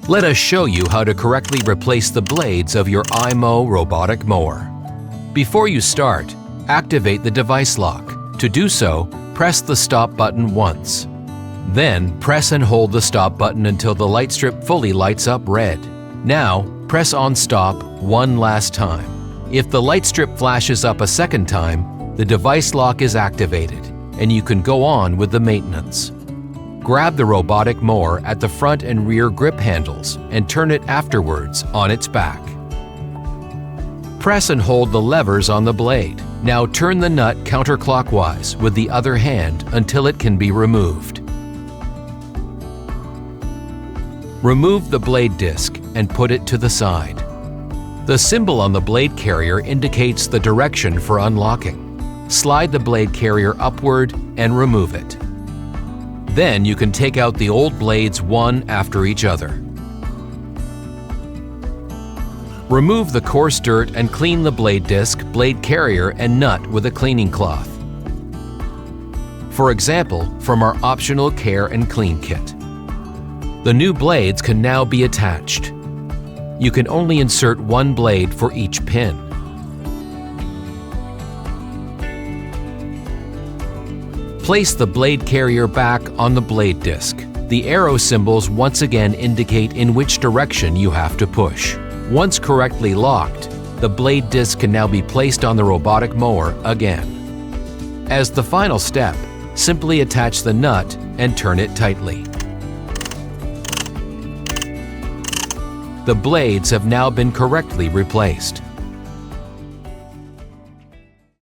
Let us show you how to correctly replace the blades of your iMOW robotic mower. Before you start, activate the device lock. To do so, press the stop button once. Then, press and hold the stop button until the light strip fully lights up red. Now, press on stop one last time. If the light strip flashes up a second time, the device lock is activated, and you can go on with the maintenance. Grab the robotic mower at the front and rear grip handles and turn it afterwards on its back. Press and hold the levers on the blade. Now turn the nut counterclockwise with the other hand until it can be removed. Remove the blade disc and put it to the side. The symbol on the blade carrier indicates the direction for unlocking. Slide the blade carrier upward and remove it. Then you can take out the old blades one after each other. Remove the coarse dirt and clean the blade disc, blade carrier, and nut with a cleaning cloth. For example, from our optional Care and Clean kit. The new blades can now be attached. You can only insert one blade for each pin. Place the blade carrier back on the blade disc. The arrow symbols once again indicate in which direction you have to push. Once correctly locked, the blade disc can now be placed on the robotic mower again. As the final step, simply attach the nut and turn it tightly. The blades have now been correctly replaced.